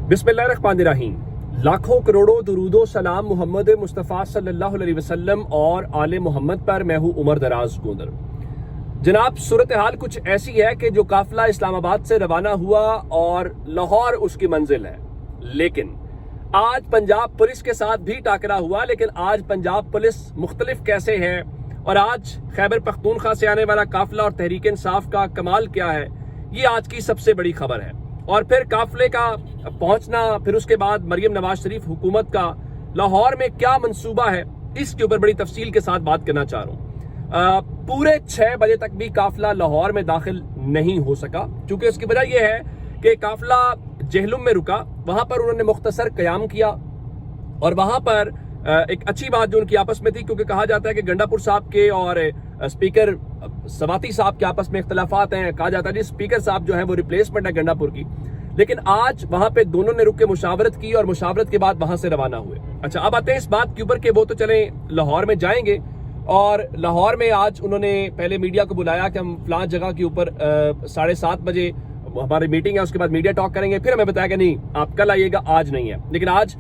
बिस्मिल्लाहिर्रहमानिर्रहीम। लाखों करोड़ों दुरूदो सलाम मोहम्मद मुस्तफ़ा सल्लल्लाहु अलैहि वसल्लम और आले मोहम्मद पर। मैं हूँ उमर दराज गोंदर। जनाब, सूरत हाल कुछ ऐसी है कि जो काफिला इस्लामाबाद से रवाना हुआ और लाहौर उसकी मंजिल है, लेकिन आज पंजाब पुलिस के साथ भी टाकरा हुआ। लेकिन आज पंजाब पुलिस मुख्तलिफ कैसे है और आज खैबर पख्तूनख्वा से आने वाला काफिला और तहरीक इंसाफ का कमाल क्या है, ये आज की सबसे बड़ी खबर है। और फिर काफिले का पहुंचना, फिर उसके बाद मरियम नवाज शरीफ हुकूमत का लाहौर में क्या मंसूबा है, इसके ऊपर बड़ी तफसील के साथ बात करना चाह रहा हूँ। पूरे 6 बजे तक भी काफिला लाहौर में दाखिल नहीं हो सका, क्योंकि उसकी वजह यह है कि काफिला जेहलुम में रुका। वहां पर उन्होंने मुख्तसर कयाम किया और वहां पर एक अच्छी बात जो उनकी आपस में थी, क्योंकि कहा जाता है कि गंडापुर साहब के और स्पीकर सवाती साहब के आपस में इख्तलाफात हैं। कहा जाता है जी स्पीकर साहब जो है वो रिप्लेसमेंट है गंडापुर की। लेकिन आज वहां पे दोनों ने रुक के मुशावरत की और मुशावरत के बाद वहां से रवाना हुए। अच्छा, अब आते हैं इस बात के ऊपर कि वो तो चले लाहौर में जाएंगे, और लाहौर में आज उन्होंने पहले मीडिया को बुलाया कि हम फलां जगह के ऊपर 7:30 बजे हमारी मीटिंग है, उसके बाद मीडिया टॉक करेंगे। फिर हमें बताया कि नहीं, आप कल आइएगा, आज नहीं है। लेकिन आज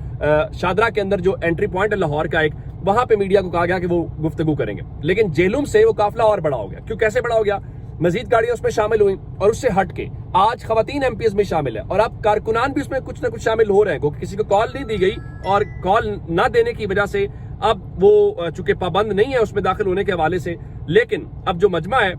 शादरा के अंदर जो एंट्री पॉइंट है लाहौर का एक, वहां पे मीडिया को कहा गया कि वो गुफ्तगू करेंगे। लेकिन जेहलुम से वो काफिला और बड़ा हो गया। क्यों, कैसे बड़ा हो गया? मजीद गाड़ियां उसमें शामिल हुई और उससे हट के आज खवातीन एमपीएस में शामिल है और अब कारकुनान भी उसमें कुछ ना कुछ शामिल हो रहे हैं, क्योंकि किसी को कॉल नहीं दी गई और कॉल ना देने की वजह से अब वो चूंकि पाबंद नहीं है उसमें दाखिल होने के हवाले से। लेकिन अब जो मजमा है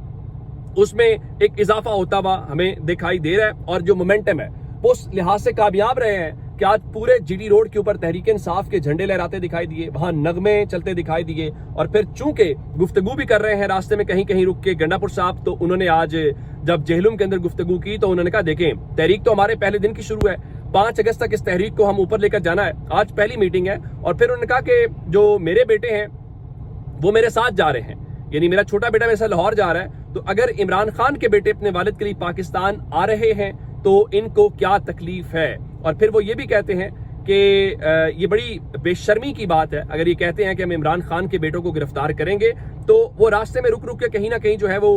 उसमें एक इजाफा होता हुआ हमें दिखाई दे रहा है और जो मोमेंटम है वो उस लिहाज से कामयाब रहे हैं कि आज पूरे जीटी रोड के ऊपर तहरीक इंसाफ के झंडे लहराते दिखाई दिए, वहां नगमे चलते दिखाई दिए। और फिर चूंकि गुफ्तगू भी कर रहे हैं रास्ते में कहीं कहीं रुक के गंडापुर साहब, तो उन्होंने आज जब जेहलुम के अंदर गुफ्तगू की तो उन्होंने कहा देखें, तहरीक तो हमारे पहले दिन की शुरू है, 5 अगस्त तक इस तहरीक को हम ऊपर लेकर जाना है। आज पहली मीटिंग है। और फिर उन्होंने कहा कि जो मेरे बेटे हैं वो मेरे साथ जा रहे हैं, यानी मेरा छोटा बेटा मेरे साथ लाहौर जा रहा है, तो अगर इमरान खान के बेटे अपने वालिद के लिए पाकिस्तान आ रहे हैं तो इनको क्या तकलीफ है। और फिर वो ये भी कहते हैं कि ये बड़ी बेशर्मी की बात है, अगर ये कहते हैं कि हम इमरान खान के बेटों को गिरफ्तार करेंगे तो वो रास्ते में रुक रुक के कहीं ना कहीं जो है वो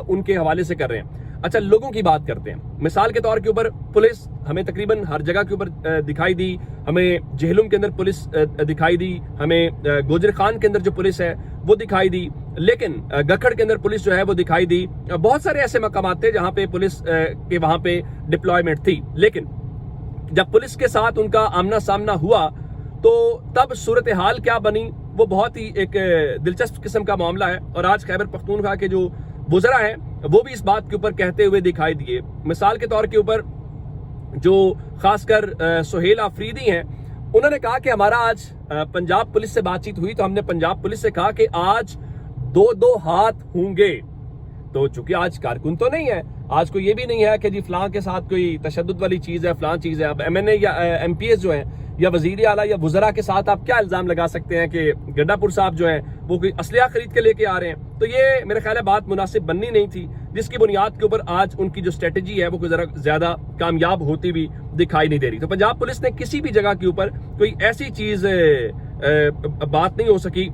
उनके हवाले से कर रहे हैं। अच्छा, लोगों की बात करते हैं। मिसाल के तौर के ऊपर पुलिस हमें तकरीबन हर जगह के ऊपर दिखाई दी। हमें जेहलुम के अंदर पुलिस दिखाई दी, हमें गोजर खान के अंदर जो पुलिस है वो दिखाई दी, लेकिन गखड़ के अंदर पुलिस जो है वो दिखाई दी। बहुत सारे ऐसे मकामात थे जहां पे पुलिस के वहां पे डिप्लॉयमेंट थी। लेकिन जब पुलिस के साथ उनका आमना सामना हुआ तो तब सूरत हाल क्या बनी, वो बहुत ही एक दिलचस्प किस्म का मामला है। और आज खैबर पख्तूनख्वा के जो वुज़रा हैं वो भी इस बात के ऊपर कहते हुए दिखाई दिए। मिसाल के तौर के ऊपर जो खासकर सुहेल आफरीदी हैं, उन्होंने कहा कि हमारा आज पंजाब पुलिस से बातचीत हुई तो हमने पंजाब पुलिस से कहा कि आज 2-2 हाथ होंगे। तो चूंकि आज कारकुन तो नहीं है, आज कोई ये भी नहीं है कि जी फलां के साथ कोई तशद्दुद वाली चीज है, फलां चीज है। अब एमएनए या एमपीएस जो है या वजीर आला या वुज़रा के साथ आप क्या इल्जाम लगा सकते हैं कि गंडापुर साहब जो है वो कोई असलिया खरीद के लेके आ रहे हैं? तो ये मेरे ख्याल है बात मुनासिब बननी नहीं थी, जिसकी बुनियाद के ऊपर आज उनकी जो स्ट्रेटेजी है वो कोई जरा ज्यादा कामयाब होती हुई दिखाई नहीं दे रही। तो पंजाब पुलिस ने किसी भी जगह के ऊपर कोई ऐसी चीज बात नहीं हो सकी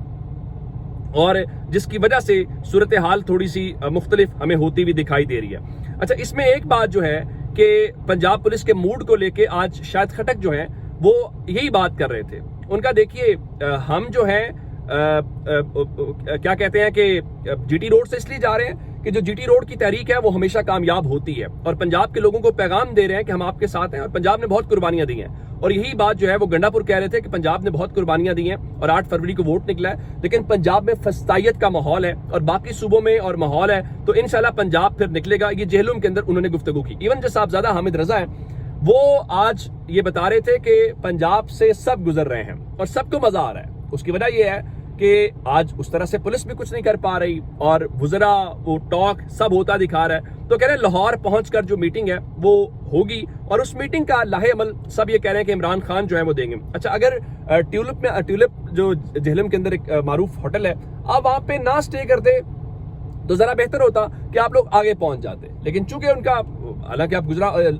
और जिसकी वजह से सूरत हाल थोड़ी सी मुख्तलिफ हमें होती हुई दिखाई दे रही है। अच्छा, इसमें एक बात जो है कि पंजाब पुलिस के मूड को लेके आज शायद खटक जो है वो यही बात कर रहे थे। उनका देखिए, हम जो है क्या कहते हैं कि जीटी रोड से इसलिए जा रहे हैं कि जो जीटी रोड की तहरीक है वो हमेशा कामयाब होती है और पंजाब के लोगों को पैगाम दे रहे हैं कि हम आपके साथ हैं। और पंजाब ने बहुत कुर्बानियां दी हैं और यही बात जो है वो गंडापुर कह रहे थे कि पंजाब ने बहुत कुर्बानियां दी हैं और 8 फरवरी को वोट निकला है। लेकिन पंजाब में फस्तायत का माहौल है और बाकी सूबों में और माहौल है, तो इंशाल्लाह पंजाब फिर निकलेगा। ये जेहलुम के अंदर उन्होंने गुफ्तगू की। इवन जो साहबजादा हामिद रजा है वो आज ये बता रहे थे कि पंजाब से सब गुजर रहे हैं और सबको मजा आ रहा है। उसकी वजह यह है कि आज उस तरह से पुलिस भी कुछ नहीं कर पा रही और वुज़रा वो टॉक सब होता दिखा रहा है। तो कह रहे हैं लाहौर पहुंचकर जो मीटिंग है वो होगी और उस मीटिंग का लाहे अमल सब ये कह रहे हैं कि इमरान खान जो है वो देंगे। अच्छा, अगर ट्यूलिप जो जेहलम के अंदर एक मारूफ होटल है, आप वहां पे ना स्टे करते तो जरा बेहतर होता कि आप लोग आगे पहुंच जाते। लेकिन चूंकि उनका حالانکہ آپ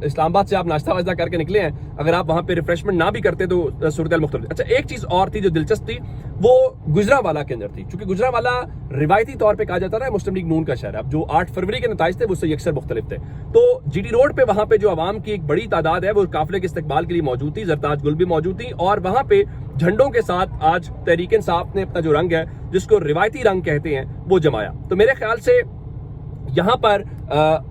اسلام آباد سے آپ ناشتہ واشتہ کر کے نکلے ہیں, اگر آپ وہاں پہ ریفریشمنٹ نہ بھی کرتے تو صورتحال مختلف. اچھا ایک چیز اور تھی جو دلچسپ تھی, وہ گجرانوالہ کے اندر تھی. چونکہ گجرانوالہ روایتی طور پہ کہا جاتا ہے مسلم لیگ نون کا شہر ہے. اب جو 8 فروری کے نتائج تھے وہ سے یکسر مختلف تھے. تو جی ٹی روڈ پہ وہاں پہ جو عوام کی ایک بڑی تعداد ہے وہ قافلے کے استقبال کے لیے موجود تھی. زرتاج گل بھی موجود تھی, اور وہاں پہ جھنڈوں کے ساتھ آج تحریک انصاف نے اپنا جو رنگ ہے, جس کو روایتی رنگ کہتے ہیں, وہ جمایا. تو میرے خیال سے یہاں پر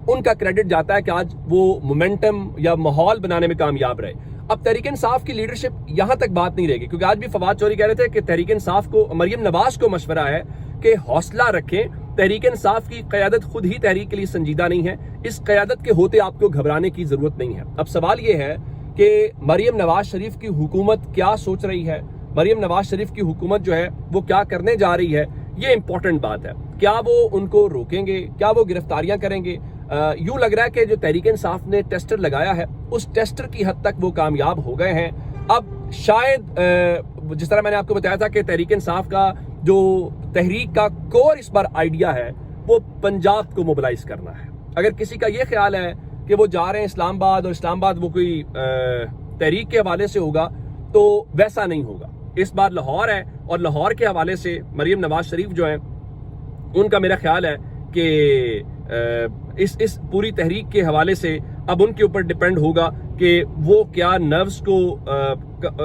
ان کا کریڈٹ جاتا ہے کہ آج وہ مومنٹم یا ماحول بنانے میں کامیاب رہے. اب تحریک انصاف کی لیڈرشپ یہاں تک بات نہیں رہے گی, کیونکہ آج بھی فواد چوہدری کہہ رہے تھے کہ تحریک انصاف کو, مریم نواز کو مشورہ ہے کہ حوصلہ رکھیں. تحریک انصاف کی قیادت خود ہی تحریک کے لیے سنجیدہ نہیں ہے, اس قیادت کے ہوتے آپ کو گھبرانے کی ضرورت نہیں ہے. اب سوال یہ ہے کہ مریم نواز شریف کی حکومت کیا سوچ رہی ہے, مریم نواز شریف کی حکومت جو ہے وہ کیا کرنے جا رہی ہے, یہ امپورٹنٹ بات ہے. کیا وہ ان کو روکیں گے, کیا وہ گرفتاریاں کریں گے؟ یوں لگ رہا ہے کہ جو تحریک انصاف نے ٹیسٹر لگایا ہے, اس ٹیسٹر کی حد تک وہ کامیاب ہو گئے ہیں. اب شاید جس طرح میں نے آپ کو بتایا تھا کہ تحریک انصاف کا جو تحریک کا کور اس بار آئیڈیا ہے وہ پنجاب کو موبلائز کرنا ہے. اگر کسی کا یہ خیال ہے کہ وہ جا رہے ہیں اسلام آباد, اور اسلام آباد وہ کوئی تحریک کے حوالے سے ہوگا, تو ویسا نہیں ہوگا. اس بار لاہور ہے, اور لاہور کے حوالے سے مریم نواز شریف جو ہیں, ان کا میرا خیال ہے کہ اس پوری تحریک کے حوالے سے اب ان کے اوپر ڈیپینڈ ہوگا کہ وہ کیا نروز کو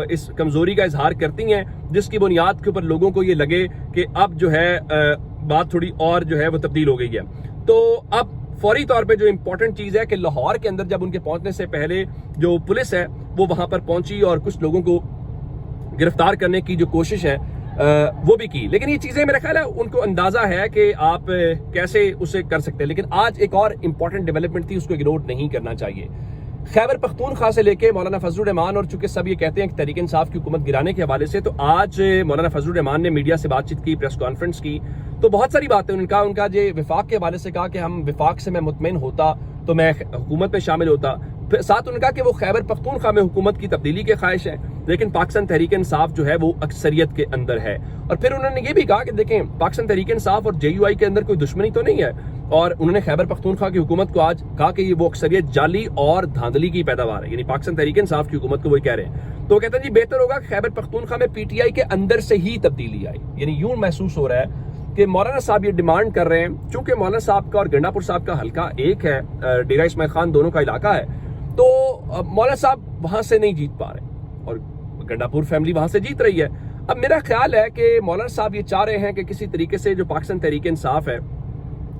اس کمزوری کا اظہار کرتی ہیں, جس کی بنیاد کے اوپر لوگوں کو یہ لگے کہ اب جو ہے بات تھوڑی اور جو ہے وہ تبدیل ہو گئی ہے. تو اب فوری طور پہ جو امپورٹنٹ چیز ہے کہ لاہور کے اندر جب ان کے پہنچنے سے پہلے جو پولیس ہے وہ وہاں پر پہنچی اور کچھ لوگوں کو گرفتار کرنے کی جو کوشش ہے وہ بھی کی. لیکن یہ چیزیں میرا خیال ہے ان کو اندازہ ہے کہ آپ کیسے اسے کر سکتے ہیں. لیکن آج ایک اور امپورٹنٹ ڈیولپمنٹ تھی, اس کو اگنور نہیں کرنا چاہیے. خیبر پختونخوا سے لے کے مولانا فضل الرحمان, اور چونکہ سب یہ کہتے ہیں کہ تحریک انصاف کی حکومت گرانے کے حوالے سے, تو آج مولانا فضل الرحمان نے میڈیا سے بات چیت کی, پریس کانفرنس کی, تو بہت ساری باتیں ان کا جو وفاق کے حوالے سے کہا کہ ہم وفاق سے میں مطمئن ہوتا تو میں حکومت میں شامل ہوتا. ساتھ ان کا کہ وہ خیبر پختونخوا میں حکومت کی تبدیلی کے خواہش ہیں, لیکن پاکستان تحریک انصاف جو ہے وہ اکثریت کے اندر ہے. اور پھر انہوں نے یہ بھی کہا کہ دیکھیں پاکستان تحریک انصاف اور جے یو آئی کے اندر کوئی دشمنی تو نہیں ہے, اور انہوں نے خیبر پختونخوا کی حکومت کو آج کہا کہ یہ وہ اکثریت جعلی اور دھاندلی کی پیداوار ہے, یعنی پاکستان تحریک انصاف کی حکومت کو وہی کہہ رہے ہیں. تو وہ کہتے ہیں جی بہتر ہوگا کہ خیبر پختونخوا میں پی ٹی آئی کے اندر سے ہی تبدیلی آئی. یعنی یوں محسوس ہو رہا ہے کہ مولانا صاحب یہ ڈیمانڈ کر رہے ہیں, چونکہ مولانا صاحب کا اور گنڈا پور صاحب کا حلقہ ایک ہے, ڈیرہ اسماعیل خان دونوں کا علاقہ ہے, تو مولانا صاحب وہاں سے نہیں جیت پا رہے اور گنڈا پور فیملی وہاں سے جیت رہی ہے. اب میرا خیال ہے کہ مولانا صاحب یہ چاہ رہے ہیں کہ کسی طریقے سے جو پاکستان تحریک انصاف ہے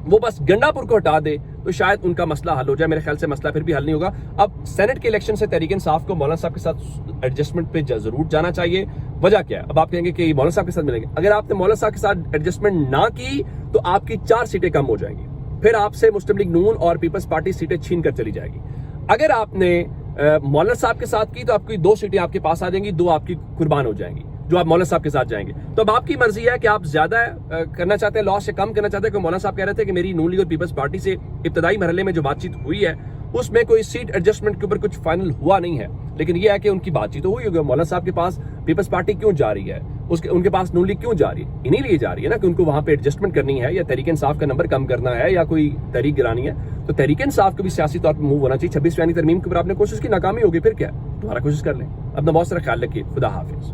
وہ بس گنڈا پور کو ہٹا دے تو شاید ان کا مسئلہ حل ہو جائے. میرے خیال سے مسئلہ پھر بھی حل نہیں ہوگا. اب سینٹ کے الیکشن سے تحریک انصاف کو مولانا صاحب کے ساتھ ایڈجسٹمنٹ پہ ضرور جانا چاہیے. وجہ کیا ہے؟ اب آپ کہیں گے کہ مولانا صاحب کے ساتھ ملیں گے. اگر آپ نے مولانا صاحب کے ساتھ ایڈجسٹمنٹ نہ کی تو آپ کی 4 سیٹیں کم ہو جائیں گی, پھر آپ سے مسلم لیگ نون اور پیپلز پارٹی سیٹیں چھین کر چلی جائے گی. اگر آپ نے مولانا صاحب کے ساتھ کی تو آپ کی 2 سیٹیں آپ کے پاس آ جائیں گی, 2 آپ کی قربان ہو جائیں گی جو آپ مولانا صاحب کے ساتھ جائیں گے. تو اب آپ کی مرضی ہے کہ آپ زیادہ کرنا چاہتے ہیں, لاس سے کم کرنا چاہتے ہیں. کہ مولانا صاحب کہہ رہے تھے کہ میری نون لیگ اور پیپلز پارٹی سے ابتدائی مرحلے میں جو بات چیت ہوئی ہے اس میں کوئی سیٹ ایڈجسٹمنٹ کے اوپر کچھ فائنل ہوا نہیں ہے, لیکن یہ ہے کہ ان کی بات چیت ہوئی ہوگی. مولانا صاحب کے پاس پیپلز پارٹی کیوں جا رہی ہے, ان کے پاس نون لیگ کیوں جا رہی ہے؟ انہی لیے جا رہی ہے نا کہ ان کو وہاں پہ ایڈجسٹمنٹ کرنی ہے, یا تحریک انصاف کا نمبر کم کرنا ہے, یا کوئی تحریک گرانی ہے. تو تحریک انصاف کو بھی سیاسی طور پر موو ہونا چاہیے. 26 فیانی ترمیم کے اوپر آپ نے کوشش کی, ناکامی ہوگی, پھر کیا, دوبارہ کوشش کر لیں. اپنا بہت سارا خیال رکھیے. خدا حافظ.